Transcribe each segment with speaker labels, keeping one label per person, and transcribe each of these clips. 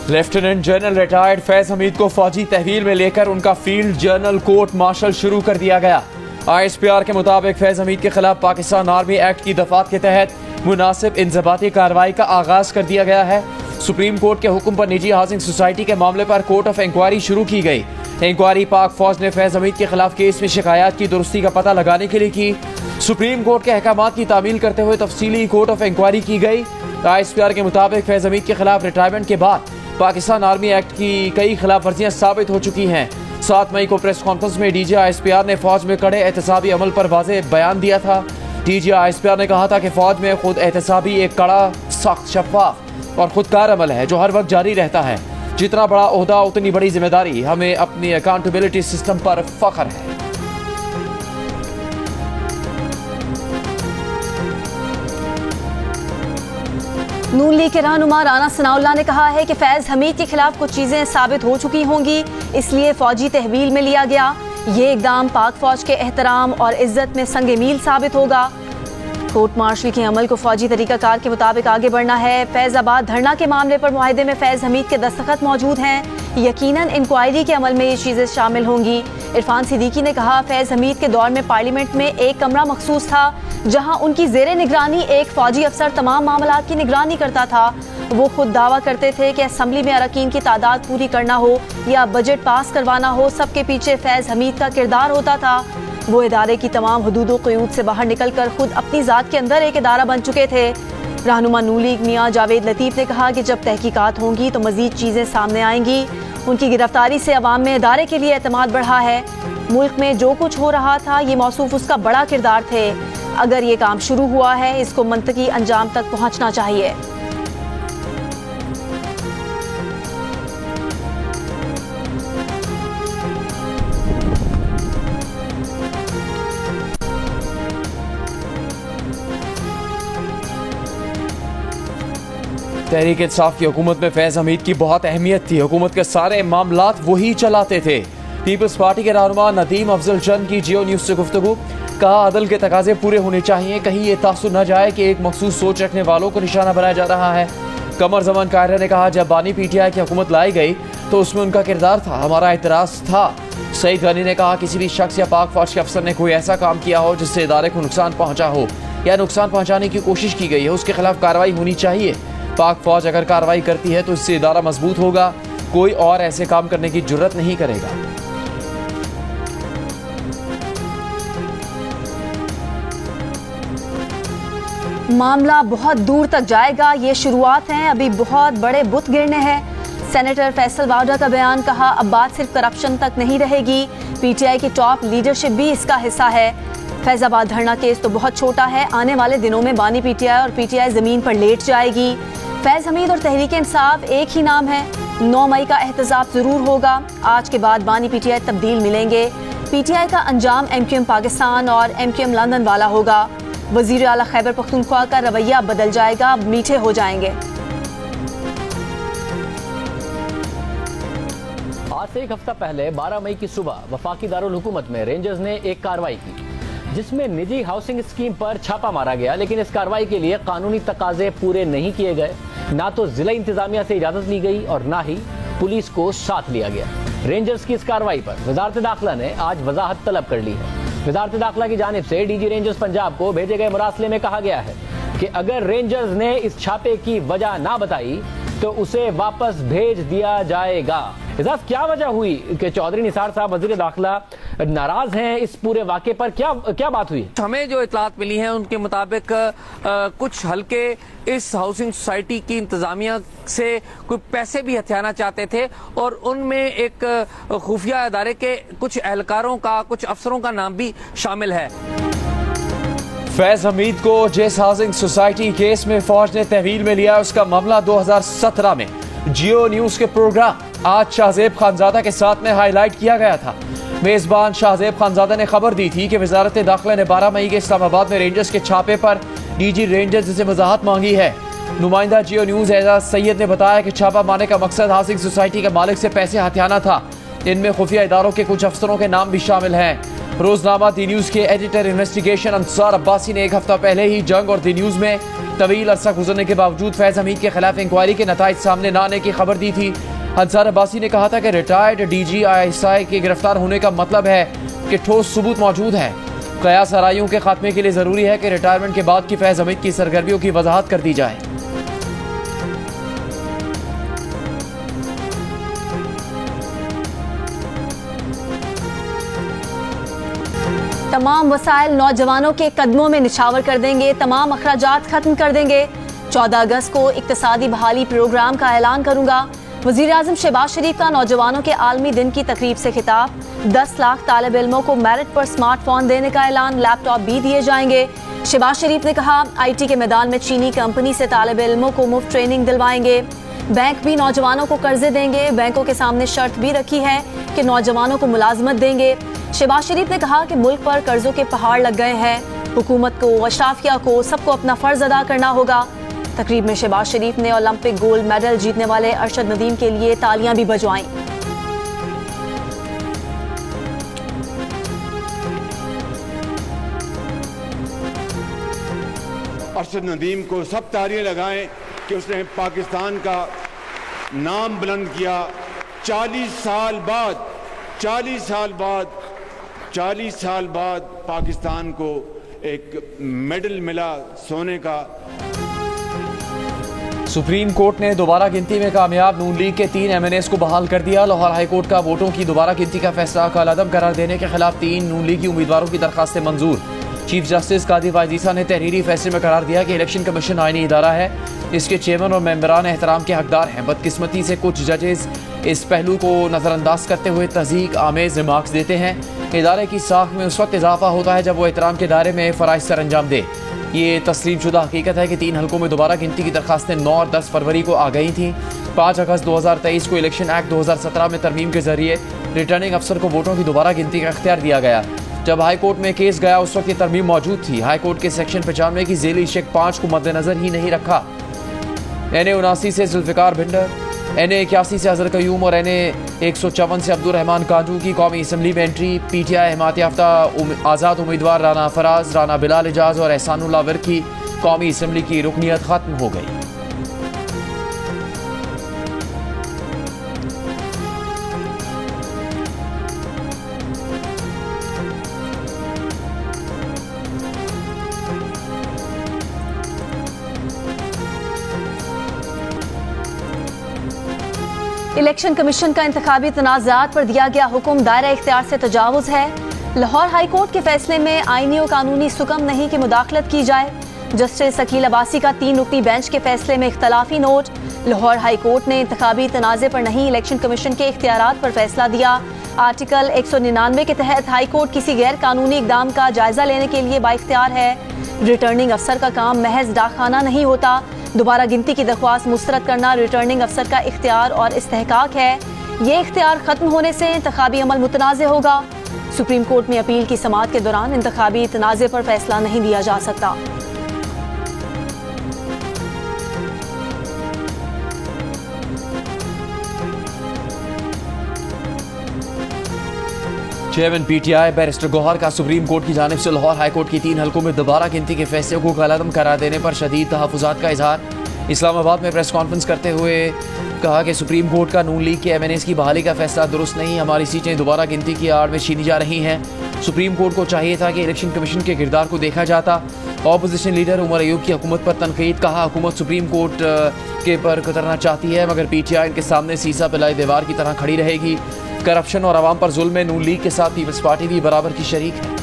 Speaker 1: Lieutenant general retired Faiz Hamid को फौजी तहवील में लेकर उनका फील्ड जनरल कोर्ट मार्शल शुरू कर दिया गया। ISPR के मुताबिक फैज हमीद के खिलाफ पाकिस्तान आर्मी एक्ट की दफात के तहत मुनासिब इंजबाती कार्रवाई का आगाज कर दिया गया है। सुप्रीम कोर्ट के हुक्म पर निजी हाउसिंग सोसाइटी के मामले पर कोर्ट ऑफ इंक्वायरी शुरू की गई। इंक्वायरी पाक फौज ने फैज हमीद के खिलाफ केस में शिकायत की दुरुस्ती का पता लगाने के लिए की। सुप्रीम कोर्ट के अहकामात की तामील करते हुए तफसीली कोर्ट ऑफ इंक्वायरी की गई। ISPR के मुताबिक फैज हमीद के खिलाफ रिटायरमेंट के बाद पाकिस्तान आर्मी एक्ट की कई खिलाफ वर्जियां साबित हो चुकी हैं। 7 मई को प्रेस कॉन्फ्रेंस में DG ISPR ने फौज में कड़े एहतसाबी अमल पर वाज़ेह बयान दिया था। DG ISPR ने कहा था कि फौज में खुद एहतसाबी एक कड़ा, सख्त, शफाफ और खुदकार अमल है जो हर वक्त जारी रहता है। जितना बड़ा ओहदा उतनी बड़ी जिम्मेदारी। हमें अपनी अकाउंटेबिलिटी सिस्टम पर फख्र है।
Speaker 2: नून लीग के रहनुमा राना सनाउल्लाह ने कहा है कि फैज हमीद के खिलाफ कुछ चीजें साबित हो चुकी होंगी, इसलिए फौजी तहवील में लिया गया। ये इकदाम पाक फौज के एहतराम और इज्जत में संगे मील साबित होगा। कोर्ट मार्शल के अमल को फौजी तरीकाकार के मुताबिक आगे बढ़ना है। फैजाबाद धरना के मामले पर मुआहदे में फैज हमीद के दस्तखत मौजूद हैं। यकीनन इंक्वायरी के अमल में ये चीजें शामिल होंगी। इरफान सिद्दीकी ने कहा, फैज हमीद के दौर में पार्लियामेंट में एक कमरा मखसूस था जहां उनकी जेरे निगरानी एक फौजी अफसर तमाम मामलात की निगरानी करता था। वो खुद दावा करते थे कि असेंबली में अरकान की तादाद पूरी करना हो या बजट पास करवाना हो, सबके पीछे फैज हमीद का किरदार होता था। वो इदारे की तमाम हुदूद क़यूद से बाहर निकलकर खुद अपनी ज़ात के अंदर एक इदारा बन चुके थे। रहनुमा नून लीग मियां जावेद लतीफ़ ने कहा कि जब तहकीकात होंगी तो मज़ीद चीज़ें सामने आएंगी। उनकी गिरफ्तारी से अवाम में इदारे के लिए एतमाद बढ़ा है। मुल्क में जो कुछ हो रहा था ये मौसूफ उसका बड़ा किरदार थे। अगर ये काम शुरू हुआ है, इसको मंतकी अंजाम तक पहुंचना चाहिए।
Speaker 1: तहरीक इंसाफ की हुकूमत में फैज हमीद की बहुत अहमियत थी। हुकूमत के सारे मामलात वही चलाते थे। पीपल्स पार्टी के रहनुमा नदीम अफजल चंद की जियो न्यूज से गुफ्तगू। कहा, अदल के तकाजे पूरे होने चाहिए। कहीं ये तासुर न जाए कि एक मखसूस सोच रखने वालों को निशाना बनाया जा रहा है। कमर जमान कायरा ने कहा, जब बानी PTI की हुकूमत लाई गई तो उसमें उनका किरदार था, हमारा एतराज़ था। सईद गनी ने कहा, किसी भी शख्स या पाक फौज के अफसर ने कोई ऐसा काम किया हो जिससे इदारे को नुकसान पहुंचा हो या नुकसान पहुंचाने की कोशिश की गई है, उसके खिलाफ कार्रवाई होनी चाहिए। पाक फौज अगर कार्रवाई करती है तो इससे इदारा मजबूत होगा। कोई और ऐसे काम करने की जुर्रत नहीं करेगा।
Speaker 2: मामला बहुत दूर तक जाएगा, ये शुरुआत है, अभी बहुत बड़े बुत गिरने हैं। सेनेटर फैसल वाडा का बयान। कहा, अब बात सिर्फ करप्शन तक नहीं रहेगी, PTI की टॉप लीडरशिप भी इसका हिस्सा है। फैजाबाद धरना केस तो बहुत छोटा है, आने वाले दिनों में बानी PTI और PTI जमीन पर लेट जाएगी। फैज हमीद और तहरीक इंसाफ एक ही नाम है। 9 मई का एहतजाज जरूर होगा। आज के बाद बानी PTI तब्दील मिलेंगे। PTI का अंजाम MQM पाकिस्तान और MQM लंदन वाला होगा। वजीर आला खैबर पख्तूनख्वा का रवैया बदल जाएगा, मीठे हो जाएंगे।
Speaker 3: आज से एक हफ्ता पहले 12 मई की सुबह वफाकी दारुल हुकूमत में रेंजर्स ने एक कार्रवाई की जिसमें निजी हाउसिंग स्कीम पर छापा मारा गया, लेकिन इस कार्रवाई के लिए कानूनी तकाजे पूरे नहीं किए गए। ना तो जिला इंतजामिया से इजाजत ली गई और ना ही पुलिस को साथ लिया गया। रेंजर्स की इस कार्रवाई पर वजारत दाखिला ने आज वजाहत तलब कर ली है। वजारत दाखिला की जानिब से DG रेंजर्स पंजाब को भेजे गए मुरासले में कहा गया है कि अगर रेंजर्स ने इस छापे की वजह ना बताई तो उसे वापस भेज दिया जाएगा। इजाज, क्या वजह हुई कि चौधरी निसार साहब वजीर दाखिला नाराज हैं इस पूरे वाक़े पर? क्या बात हुई?
Speaker 4: हमें जो इतलात मिली है उनके मुताबिक कुछ हल्के इस हाउसिंग सोसाइटी की इंतजामिया से कोई पैसे भी हथियाना चाहते थे और उनमें एक खुफिया अदारे के कुछ एहलकारों का, कुछ अफसरों का नाम भी शामिल है।
Speaker 1: फैज हमीद को जिस हाउसिंग सोसाइटी केस में फौज ने तहवील में लिया, उसका मामला 2017 में जियो न्यूज के प्रोग्राम आज शाहजेब खानजादा के साथ में हाईलाइट किया गया था। मेजबान शाहजेब खानजादा ने खबर दी थी कि वजारत दाखिला ने 12 मई के इस्लामाबाद में रेंजर्स के छापे पर DG रेंजर्स से वजाहत मांगी है। नुमाइंदा जियो न्यूज एजाज सैयद ने बताया कि छापा मारने का मकसद हाउसिंग सोसाइटी के मालिक से पैसे हथियाना था। इनमें खुफिया इदारों के कुछ अफसरों के नाम भी शामिल हैं। रोजनामा दी न्यूज के एडिटर इन्वेस्टिगेशन अंसार अब्बासी ने एक हफ्ता पहले ही जंग और दी न्यूज में तवील अरसा गुजरने के बावजूद फैज हमीद के खिलाफ इंक्वायरी के नताइज सामने न आने की खबर दी थी। अंसार अब्बासी ने कहा था कि रिटायर्ड DG ISI के गिरफ्तार होने का मतलब है कि ठोस सबूत मौजूद है। कयास आराइयों के खात्मे के लिए जरूरी है कि रिटायरमेंट के बाद की फैज हमीद की सरगर्मियों की वजाहत कर दी जाए।
Speaker 2: तमाम वसाइल नौजवानों के कदमों में निछावर कर देंगे, तमाम अखराजात खत्म कर देंगे। 14 अगस्त को इक्तिसादी बहाली प्रोग्राम का ऐलान करूंगा। वजीर आजम शहबाज शरीफ का नौजवानों के आलमी दिन की तकरीब से खिताब। 10 लाख तालिब इल्मों को मेरिट पर स्मार्टफोन देने का ऐलान, लैपटॉप भी दिए जाएंगे। शहबाज शरीफ ने कहा IT के मैदान में चीनी कंपनी से तालिब इल्मों को मुफ्त ट्रेनिंग दिलवाएंगे। बैंक भी नौजवानों को कर्जे देंगे। बैंकों के सामने शर्त भी रखी है कि नौजवानों को मुलाजमत देंगे। शहबाज शरीफ ने कहा कि मुल्क पर कर्जों के पहाड़ लग गए हैं। हुकूमत को, अशराफिया को, सबको अपना फर्ज अदा करना होगा। तकरीब में शहबाज शरीफ ने ओलंपिक गोल्ड मेडल जीतने वाले अरशद नदीम के लिए तालियां भी बजवाईं।
Speaker 5: अरशद नदीम को सब तालियां लगाएं कि उसने पाकिस्तान का नाम बुलंद किया। 40 साल बाद पाकिस्तान को एक मेडल मिला सोने का।
Speaker 1: सुप्रीम कोर्ट ने दोबारा गिनती में कामयाब नून लीग के 3 MNAs को बहाल कर दिया। लाहौर हाई कोर्ट का वोटों की दोबारा गिनती का फैसला कालादम करार देने के खिलाफ 3 नून लीगी उम्मीदवारों की दरखास्तें मंजूर। चीफ जस्टिस कादी वाइजीसा ने तहरीरी फैसले में करार दिया कि इलेक्शन कमीशन आईनी इदारा है, इसके चेयरमैन और मेंबरान एहतराम के हकदार हैं। बदकिस्मती से कुछ जजेस इस पहलू को नज़रअंदाज करते हुए तज़ीक आमेज रिमार्क्स देते हैं। इदारे की साख में उस वक्त इजाफा होता है जब वो एहतराम के दायरे में फ़राइज़ सर अंजाम दे। ये तस्लीम शुदा हकीकत है कि 3 हल्कों में दोबारा गिनती की दरखास्तें 9 और 10 फरवरी को आ गई थीं। 5 अगस्त 2023 को इलेक्शन एक्ट 2017 में तरमीम के जरिए रिटर्निंग अफसर को वोटों की दोबारा गिनती का इख्तियार दिया गया। जब हाई कोर्ट में केस गया उस वक्त ये तरमीम मौजूद थी। हाई कोर्ट के सेक्शन 95 की ज़ेली शेक 5 को मद्देनजर ही नहीं रखा। NA 79 से जुल्फ़िकार भिंडर, NA 81 से अजहर कयूम और NA 154 से अब्दुर्रहमान काजू की कौमी असम्बली में एंट्री। PTI हिमायत याफ्ता आज़ाद उम्मीदवार राना फराज, राना बिलाल एजाज और एहसानुल्लाह विर्क की कौमी असम्बली की रुकनियत खत्म हो गई।
Speaker 2: इलेक्शन कमीशन का इंतखाबी तनाज़ात पर दिया गया हुक्म दायरा इख्तियार से तजावुज़ है। लाहौर हाई कोर्ट के फैसले में आईनी और कानूनी सुकम नहीं कि मुदाखलत की जाए। जस्टिस अकील अब्बासी का 3 रुकनी बेंच के फैसले में इख्तलाफी नोट। लाहौर हाई कोर्ट ने इंतखाबी तनाज़े पर नहीं इलेक्शन कमीशन के इख्तियारात पर फैसला दिया। आर्टिकल 199 के तहत हाई कोर्ट किसी गैर कानूनी इकदाम का जायजा लेने के लिए बाइख्तियार है। रिटर्निंग अफसर का काम महज डाकखाना नहीं होता। दोबारा गिनती की दरख्वास्त मुस्तरद करना रिटर्निंग अफसर का इख्तियार और इस्तेहकाक है। ये इख्तियार खत्म होने से इंतखाबी अमल मुतनाज़े होगा। सुप्रीम कोर्ट में अपील की समाअत के दौरान इंतखाबी तनाज़े पर फैसला नहीं दिया जा सकता।
Speaker 1: चेयरमैन PTI बैरिस्टर गौहर का सुप्रीम कोर्ट की जानिब से लाहौर हाई कोर्ट की 3 हल्कों में दोबारा गिनती के फैसले को कलअदम करार देने पर शदीद तहफ़्फ़ुज़ात का इजहार। इस्लामाबाद में प्रेस कॉन्फ्रेंस करते हुए कहा कि सुप्रीम कोर्ट का नून लीग के MNAs की बहाली का फैसला दुरुस्त नहीं, हमारी सीटें दोबारा गिनती की आड़ में छीनी जा रही हैं। सुप्रीम कोर्ट को चाहिए था कि इलेक्शन कमीशन के किरदार को देखा जाता। ऑपोजिशन लीडर उमर अयूब की हुकूमत पर तनकीद, कहा हुकूमत सुप्रीम कोर्ट के पर कतरना चाहती है मगर PTI इनके सामने सीसा पिलाई दीवार की तरह खड़ी रहेगी। करप्शन और आवाम पर जुल्म में नून लीग के साथ पीपल्स पार्टी भी बराबर की शरीक है।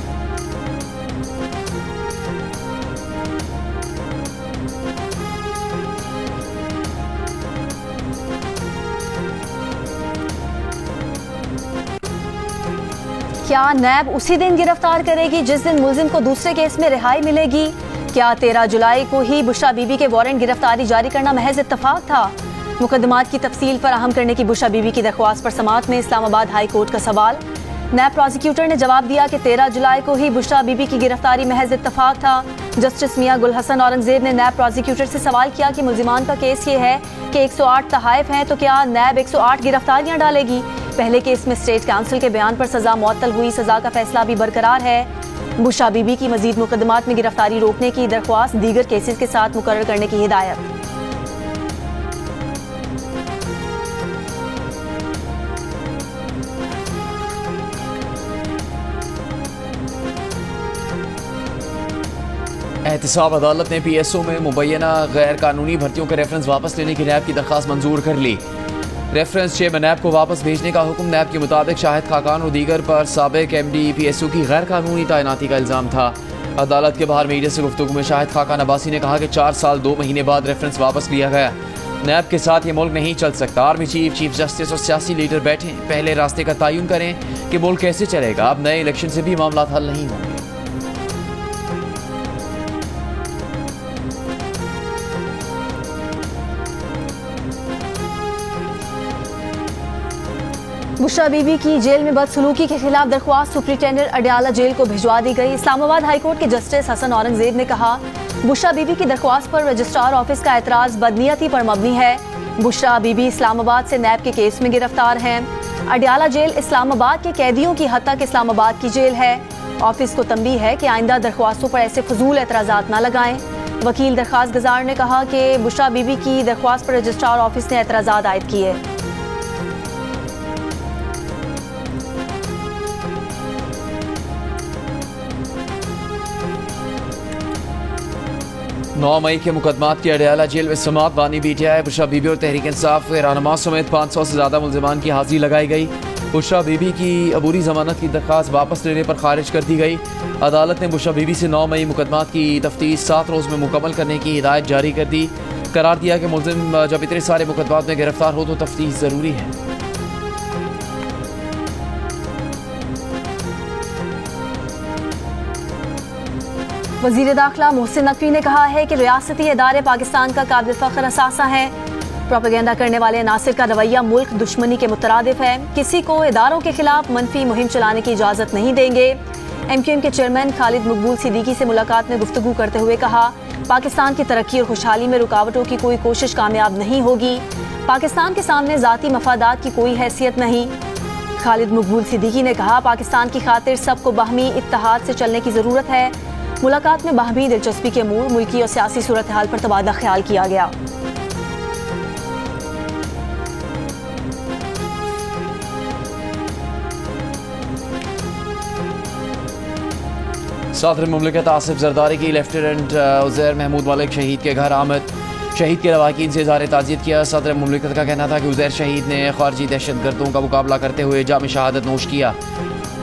Speaker 2: क्या नैब उसी दिन गिरफ्तार करेगी जिस दिन मुलजिम को दूसरे केस में रिहाई मिलेगी? क्या 13 जुलाई को ही बुशरा बीबी के वारंट गिरफ्तारी जारी करना महज इत्तफाक था? मुकदमात की तफसील फराहम करने की बुशरा बीबी की दरख्वास्त पर समाअत में इस्लामाबाद हाई कोर्ट का सवाल। नैब प्रोसिक्यूटर ने जवाब दिया कि 13 जुलाई को ही बुशरा बीबी की गिरफ्तारी महज इत्तफाक था। जस्टिस मियां गुल हसन औरंगजेब ने नैब प्रोसिक्यूटर से सवाल किया कि मुल्जिमान का केस ये है कि 108 तहाइफ हैं, तो क्या नैब 108 गिरफ्तारियां डालेगी? पहले केस में स्टेट काउंसिल के बयान पर सजा मुअत्तल हुई, सजा का फैसला भी बरकरार है। बुशरा बीबी की मजीद मुकदमात में गिरफ्तारी रोकने की दरख्वास्त, दीगर केसेस के साथ मुकर्रर करने की हिदायत।
Speaker 1: एहतसाब अदालत ने PSO में मुबैना गैर कानूनी भर्तियों के रेफरेंस वापस लेने की नैब की दरख्वास्त मंजूर कर ली। रेफरेंस चेयरमैन नैब को वापस भेजने का हुक्म। नैब के मुताबिक शाहिद खाकान और दीगर पर साबिक MD PSO की गैर कानूनी तैनाती का इल्ज़ाम था। अदालत के बाहर मीडिया से गुफ्तगू में शाहिद खाकान अब्बासी ने कहा कि 4 साल 2 महीने बाद रेफरेंस वापस लिया गया। नैब के साथ ये मुल्क नहीं चल सकता। आर्मी चीफ, चीफ जस्टिस और सियासी लीडर बैठे, पहले रास्ते का तयन करें कि मुल्क कैसे चलेगा। अब नए इलेक्शन से भी मामला हल नहीं होंगे।
Speaker 2: बुशरा बीबी की जेल में बदसलूकी के खिलाफ दरख्वास्त सुप्रिंटेंडेंट अडयाला जेल को भिजवा दी गई। इस्लामाबाद हाईकोर्ट के जस्टिस हसन औरंगजेब ने कहा, बुशरा बीबी की दरख्वास्त पर रजिस्ट्रार ऑफिस का एतराज बदनीयती पर मबनी है। बुशरा बीबी इस्लामाबाद से नैब के केस में गिरफ्तार हैं। अडयाला जेल इस्लामाबाद के कैदियों की हद तक इस्लामाबाद की जेल है। ऑफिस को तंबीह है कि आइंदा दरख्वास्तों पर ऐसे फजूल एतराजात न लगाएं। वकील दरख्वास्त गुजार ने कहा कि बुशरा बीबी की दरख्वास्त पर रजिस्ट्रार ऑफिस ने एतराजात आयद किए।
Speaker 1: 9 मई के मुकदमात की अडयाला जेल में समात बानी BTI, बुशरा बीबी और तहरीक इंसाफ के रहनुमा समेत 500 से ज़्यादा मुल्ज़िमान की हाजिरी लगाई गई। बुशरा बीबी की अबूरी जमानत की दरख्वास्त वापस लेने पर खारिज कर दी गई। अदालत ने बुशरा बीबी से 9 मई मुकदमात की तफ्तीश 7 रोज़ में मुकम्मल करने की हिदायत जारी कर दी। करार दिया कि मुल्ज़िम जब इतने सारे मुकदमात में गिरफ्तार हो तो तफ्तीश ज़रूरी है।
Speaker 2: वज़ीर दाखिला मोहसिन नकवी ने कहा है कि रियासती इदारे पाकिस्तान का काबिल फ़ख्र असासा है। प्रोपेगेंडा करने वाले नासिर का रवैया मुल्क दुश्मनी के मुतरादिफ है। किसी को इदारों के खिलाफ मनफी मुहिम चलाने की इजाज़त नहीं देंगे। MQM के चेयरमैन खालिद मकबूल सिद्दीकी से मुलाकात में गुफ्तगू करते हुए कहा, पाकिस्तान की तरक्की और खुशहाली में रुकावटों की कोई कोशिश कामयाब नहीं होगी। पाकिस्तान के सामने ज़ाती मफादात की कोई हैसियत नहीं। खालिद मकबूल सिद्दीकी ने कहा, पाकिस्तान की खातिर सबको बाहमी इत्तेहाद से चलने की ज़रूरत है। मुलाकात में बाहमी दिलचस्पी के अमूर, मुल्की और सियासी सूरत हाल पर तबादला ख्याल किया गया।
Speaker 1: सदर मुमलिकत आसिफ जरदारी की लेफ्टिनेंट उज़ैर महमूद मलिक शहीद के घर आमद। शहीद के लवाकिन से इज़हार ताज़ियत किया। सदर मुमलिकत का कहना था कि उज़ैर शहीद ने खारजी दहशतगर्दों का मुकाबला करते हुए जाम शहादत नोश किया।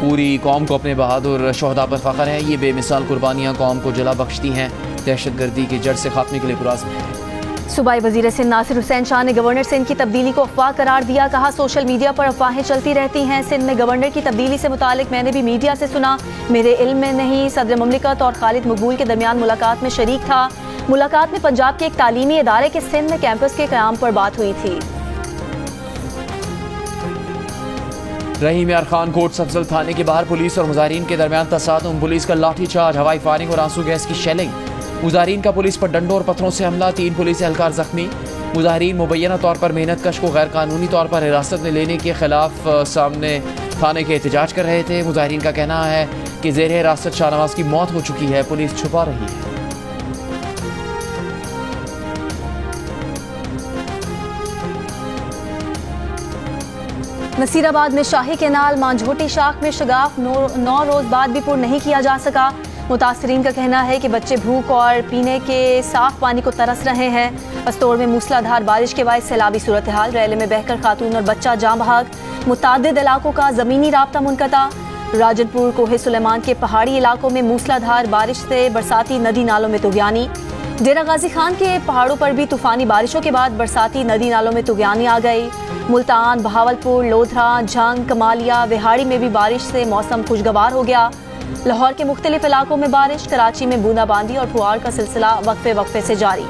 Speaker 1: पूरी कौम को अपने बहादुर शोहदा पर फ़ख्र है। ये बेमिसाल कुर्बानियाँ कौम को जला बख्शती हैं। दहशतगर्दी के जड़ से खात्मे के लिए पुराज़्म है।
Speaker 2: सूबाई वज़ीर सिंध नासिर हुसैन शाह ने गवर्नर सिंध की तब्दीली को अफवाह करार दिया। कहा, सोशल मीडिया पर अफवाहें चलती रहती हैं। सिंध में गवर्नर की तब्दीली से मुतालिक मैंने भी मीडिया से सुना, मेरे इल्म में नहीं। सदर मुमलिकत और खालिद मकबूल के दरमियान मुलाकात में शरीक था। मुलाकात में पंजाब के एक तालीमी इदारे के सिंध में कैंपस के क़याम पर बात हुई थी।
Speaker 1: रहीम यार खान कोट सफजल थाने के बाहर पुलिस और मुजाहिरीन के दरमियान तसादुम। पुलिस का लाठीचार्ज, हवाई फायरिंग और आंसू गैस की शेलिंग। मुजाहिरीन का पुलिस पर डंडों और पत्थरों से हमला। 3 पुलिस एहलकार जख्मी। मुजाहिरीन मुबैना तौर पर मेहनत कश को गैर कानूनी तौर पर हिरासत में लेने के खिलाफ सामने थाने के एहतजाज कर रहे थे। मुजाहिरीन का कहना है कि ज़ेर हिरासत शाहनवाज की मौत हो चुकी है, पुलिस छुपा रही है।
Speaker 2: नसीराबाद में शाही केनाल मांझोटी शाख में शगाफ 9 रोज बाद भी पुर नहीं किया जा सका। मुतासरीन का कहना है कि बच्चे भूख और पीने के साफ पानी को तरस रहे हैं। पस्तौर में मूसलाधार बारिश के बाद सैलाबी सूरत हाल। रैले में बहकर खातून और बच्चा जाँ बहक। मुतादिद इलाकों का ज़मीनी राब्ता मुनक़ता। राजनपुर कोहे सुलेमान के पहाड़ी इलाकों में मूसलाधार बारिश से बरसाती नदी नालों में तुग़यानी। डेरा गाजी खान के पहाड़ों पर भी तूफ़ानी बारिशों के बाद बरसाती नदी नालों में तुग़यानी आ गई। मुल्तान, बहावलपुर, लोधरा, झंग, कमालिया, विहाड़ी में भी बारिश से मौसम खुशगवार हो गया। लाहौर के मुख्तलिफ इलाकों में बारिश। कराची में बूंदाबांदी और फुआर का सिलसिला वक्फे वक्फे से जारी।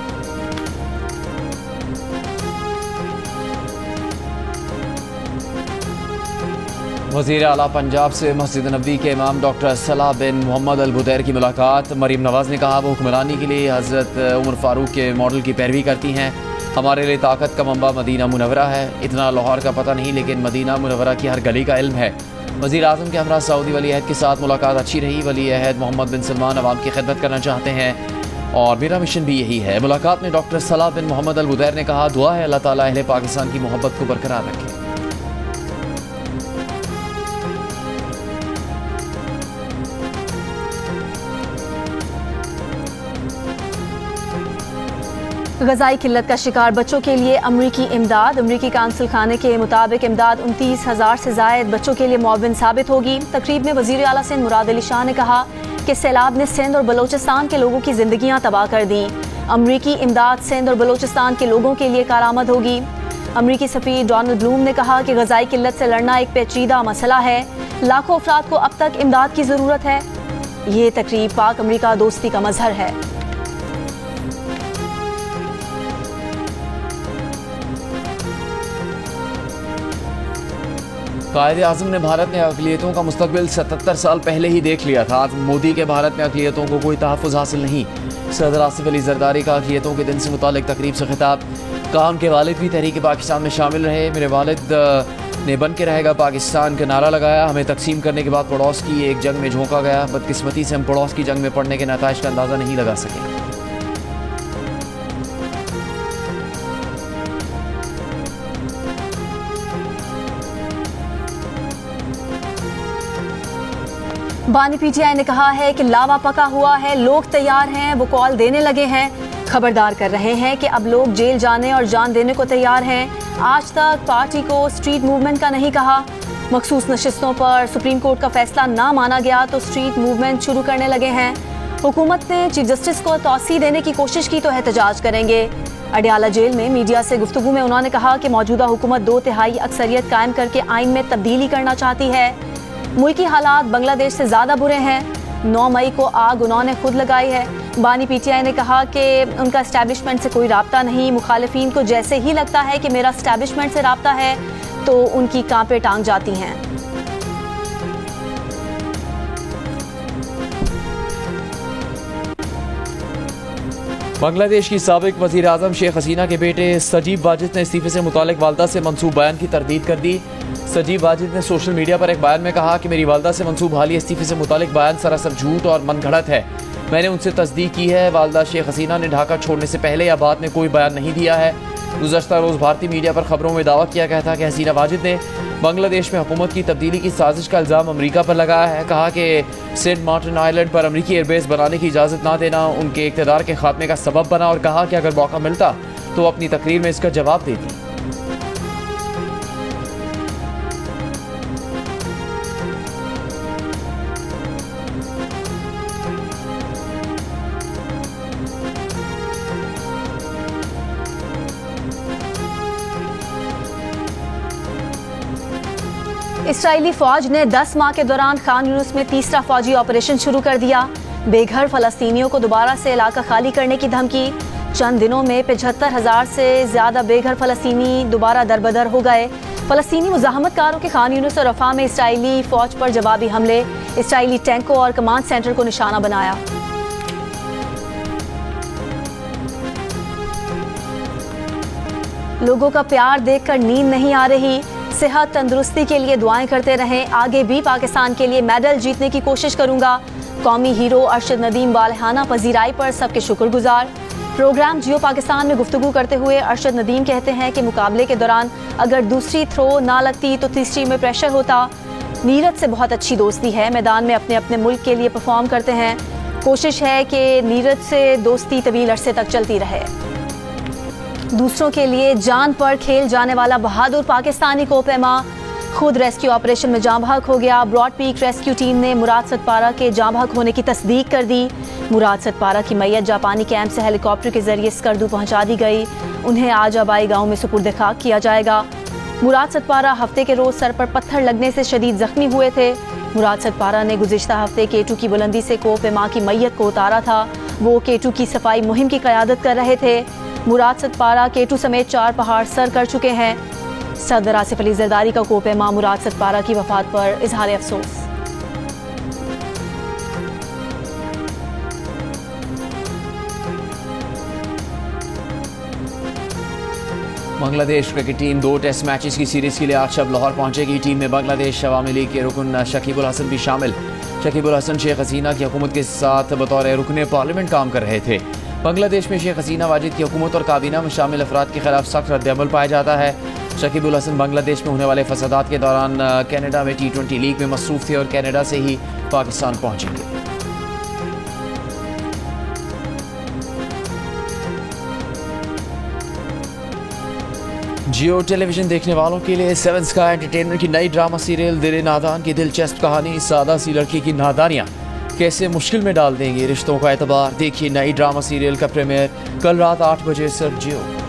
Speaker 1: वज़ीर आला पंजाब से मस्जिद नबवी के इमाम डॉक्टर सलाह बिन मोहम्मद अल बुदैर की मुलाकात। मरीम नवाज ने कहा वो हुक्मरानी के लिए हज़रत उमर फारूक के मॉडल की पैरवी करती हैं। हमारे लिए ताकत का मंबा मदीना मुनव्वरा है। इतना लाहौर का पता नहीं, लेकिन मदीना मुनव्वरा की हर गली का इल्म है। वज़ीर आज़म के हमरा सऊदी वली अहद के साथ मुलाकात अच्छी रही। वली अहद मोहम्मद बिन सलमान अवाम की खिदमत करना चाहते हैं और मेरा मिशन भी यही है। मुलाकात में डॉक्टर सलाह बिन मोहम्मद अल बुदैर ने कहा, दुआ है अल्लाह ताला अहले पाकिस्तान की मोहब्बत को बरकरार रखे।
Speaker 2: ग़ज़ाई किल्लत का शिकार बच्चों के लिए अमरीकी इमदाद। अमरीकी काउंसिल खाने के मुताबिक इमदाद 29,000 से ज़ायद बच्चों के लिए मुआविन साबित होगी। तकरीब में वज़ीर आला सिंध मुराद अली शाह ने कहा कि सैलाब ने सिंध और बलोचिस्तान के लोगों की जिंदगियां तबाह कर दी। अमरीकी इमदाद सिंध और बलोचिस्तान के लोगों के लिए कारआमद होगी। अमरीकी सफ़ीर डोनाल्ड ब्लूम ने कहा कि ग़ज़ाई किल्लत से लड़ना एक पेचीदा मसला है। लाखों अफराद को अब तक इमदाद की ज़रूरत है। ये तकरीब पाक अमरीका दोस्ती का मजहर है।
Speaker 1: कायदे आज़म ने भारत में अक़लियतों का मुस्तक़बिल 77 साल पहले ही देख लिया था। आज मोदी के भारत में अक़लियतों को कोई तहफ़्फ़ुज़ हासिल नहीं। सदर आसिफ अली ज़रदारी का अक़लियतों के दिन से मुतालिक तकरीब से खिताब। कहा, उनके वालिद भी तहरीक पाकिस्तान में शामिल रहे। मेरे वालिद ने बन के रहेगा पाकिस्तान का नारा लगाया। हमें तकसीम करने के बाद पड़ोस की एक जंग में झोंका गया। बदकिस्मती से हम पड़ोस की जंग में पड़ने के नताइज का अंदाज़ा नहीं लगा सके।
Speaker 2: बानी पीटीआई ने कहा है कि लावा पका हुआ है, लोग तैयार हैं, वो कॉल देने लगे हैं, खबरदार कर रहे हैं कि अब लोग जेल जाने और जान देने को तैयार हैं। आज तक पार्टी को स्ट्रीट मूवमेंट का नहीं कहा। मखसूस नशिस्तों पर सुप्रीम कोर्ट का फैसला ना माना गया तो स्ट्रीट मूवमेंट शुरू करने लगे हैं। हुकूमत ने चीफ जस्टिस को तौसी देने की कोशिश की तो एहतजाज करेंगे। अडियाला जेल में मीडिया से गुफ्तगू में उन्होंने कहा कि मौजूदा हुकूमत 2/3 अक्सरियत कायम करके आइन में तब्दीली करना चाहती है। मुल्की हालात बांग्लादेश से ज़्यादा बुरे हैं। 9 मई को आग उन्होंने खुद लगाई है। बानी पीटीआई ने कहा कि उनका एस्टैब्लिशमेंट से कोई राब्ता नहीं। मुखालिफिन को जैसे ही लगता है कि मेरा एस्टैब्लिशमेंट से राब्ता है तो उनकी कांपे टांग जाती हैं।
Speaker 1: बांग्लादेश की साबिक वज़ीर आज़म शेख हसीना के बेटे सजीब वाजिद ने इस्तीफे से मुतालिक वालदा से मंसूब बयान की तरदीद कर दी। सजीब वाजिद ने सोशल मीडिया पर एक बयान में कहा कि मेरी वालदा से मंसूब हालिया इस्तीफे से मुतालिक बयान सरासर झूठ और मनगढ़ंत है। मैंने उनसे तस्दीक की है। वालदा शेख हसीना ने ढाका छोड़ने से पहले या बाद में कोई बयान नहीं दिया है। गुज़श्ता रोज़ भारतीय मीडिया पर खबरों में दावा किया गया था कि हसीना वाजिद ने बांग्लादेश में हुकूमत की तब्दीली की साजिश का इल्ज़ाम अमरीका पर लगाया है। कहा कि सेंट मार्टिन आइलैंड पर अमरीकी एयरबेस बनाने की इजाज़त ना देना उनके इक़्तिदार के खात्मे का सबब बना और कहा कि अगर मौका मिलता तो अपनी तकरीर में इसका जवाब देती।
Speaker 2: इसराइली फौज ने 10 माह के दौरान खान यूनिस में तीसरा फौजी ऑपरेशन शुरू कर दिया। बेघर फलस्तीनियों को दोबारा से इलाका खाली करने की धमकी। चंद दिनों में 75,000 से ज्यादा बेघर फलस्तीनी दोबारा दरबदर हो गए। फलस्तीनी मुजाहमतकारों के खान यूनिस और रफा में इसराइली फौज पर जवाबी हमले। इसराइली टैंकों और कमांड सेंटर को निशाना बनाया। लोगों का प्यार देखकर नींद नहीं आ रही। सेहत तंदुरुस्ती के लिए दुआएं करते रहें। आगे भी पाकिस्तान के लिए मेडल जीतने की कोशिश करूंगा। कौमी हीरो अरशद नदीम वालहाना पजीराई पर सबके शुक्रगुजार। प्रोग्राम जियो पाकिस्तान में गुफ्तगू करते हुए अरशद नदीम कहते हैं कि मुकाबले के दौरान अगर दूसरी थ्रो ना लगती तो तीसरी में प्रेशर होता। नीरज से बहुत अच्छी दोस्ती है। मैदान में अपने अपने मुल्क के लिए परफॉर्म करते हैं। कोशिश है कि नीरज से दोस्ती तवील अरसे तक चलती रहे। दूसरों के लिए जान पर खेल जाने वाला बहादुर पाकिस्तानी कोपैमा खुद रेस्क्यू ऑपरेशन में जाँ बहक हो गया। ब्रॉड पीक रेस्क्यू टीम ने मुराद सतपारा के जाँ बहक होने की तस्दीक कर दी। मुराद सतपारा की मैयत जापानी कैंप से हेलीकॉप्टर के जरिए स्कर्दू पहुंचा दी गई। उन्हें आज आबाई गांव में सुपुर्द खाक किया जाएगा। मुराद सतपारा हफ्ते के रोज सर पर पत्थर लगने से शदीद जख्मी हुए थे। मुराद सतपारा ने गुज़िश्ता हफ्ते केटू की बुलंदी से कोपैमा की मैयत को उतारा था। वो केटू की सफाई मुहिम की क़यादत कर रहे थे। मुराद सतपारा केटू समेत 4 पहाड़ सर कर चुके हैं। सदर आसिफ अली जरदारी का कोपैमा मुराद सतपारा की वफात पर इजहार अफसोस।
Speaker 1: Bangladesh cricket team 2 test matches की सीरीज के लिए आज शब लाहौर पहुंचेगी। टीम में बांग्लादेश अवामी लीग के रुकन शकीबुल हसन भी शामिल। शकीबुल हसन शेख हसीना की हुकूमत के साथ बतौर रुकन पार्लियामेंट काम कर रहे थे। बांग्लादेश में शेख हसीना वाजिद की हुकूमत और काबीना में शामिल अफराद के खिलाफ सख्त रद्दअमल पाया जाता है। शकीबुल हसन बांग्लादेश में होने वाले फसादात के दौरान कनाडा में T20 लीग में मसरूफ थे और कनाडा से ही पाकिस्तान पहुंचेंगे। जियो टेलीविजन देखने वालों के लिए 7 स्काई एंटरटेनमेंट की नई ड्रामा सीरियल दिल नादान की दिलचस्प कहानी सादा सी लड़की की नादानियाँ कैसे मुश्किल में डाल देंगी रिश्तों का एतबार। देखिए नई ड्रामा सीरियल का प्रीमियर कल रात 8 बजे सिर्फ जियो।